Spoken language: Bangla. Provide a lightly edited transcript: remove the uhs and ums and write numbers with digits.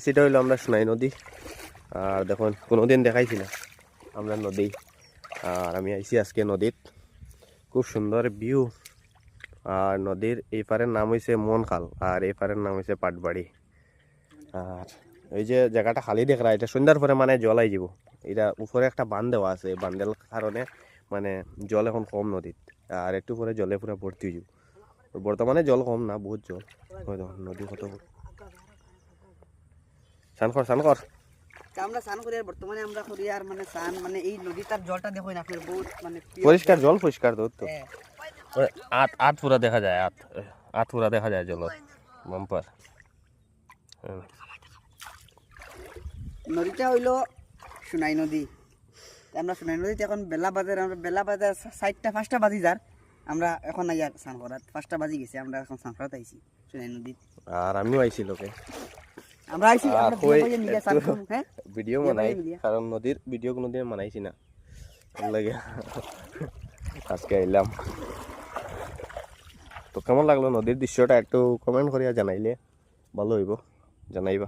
সেটা হইলো আমরা সোনাই নদী। আর দেখুন কোনোদিন দেখাইছি না আমরা নদী, আর আমি আইছি আজকে নদীত। খুব সুন্দর ভিউ। আর নদীর এই পারের নাম হয়েছে মনখাল আর এই পারের নাম হয়েছে পাটবাড়ি। আর এই যে জায়গাটা খালি দেখরা, এটা সন্ধ্যার পরে মানে জল আই যাব। এটা উপরে একটা বাঁধ দেওয়া আছে, বাঁধের কারণে মানে জল এখন কম নদীত, আর একটু পরে জলে পুরো ভর্তি হয়ে যাব। বর্তমানে জল কম না, বহুত জল। নদী কত স্নান কর স্নান কর। আমরা স্নান করি, আর বর্তমানে আমরা করি আর মানে স্নান মানে এই নদীটার জলটা দেখুন আপনার বহুত মানে পরিষ্কার জল, পরিষ্কার দুধ তো। হ্যাঁ। আত পুরা দেখা যায়, আত পুরা দেখা যায় জল বাম্পার। নদীটা হইলো সোনাই নদী। আমরা সোনাই নদীতে এখন বেলা বাজার, আমরা বেলা বাজার 4টা 5টা বাজি যার আমরা এখন আইয়ার স্নান করার 5টা বাজি গেছে, আমরা এখন স্নান করাতে আইছি সোনাই নদী। আর আমিও আইছি লোকে, আমরা আইছি আমরা মিডিয়া স্নান করব। হ্যাঁ ভিডিও বানাই, কারণ নদীর ভিডিও কোনোদিন বানাইছি না, লাগে আজকে আইলাম। তো কেমন লাগলো নদীর দৃশ্যটা একটু কমেন্ট করিয়া জানাইলে ভালো হইব, জানাইবা।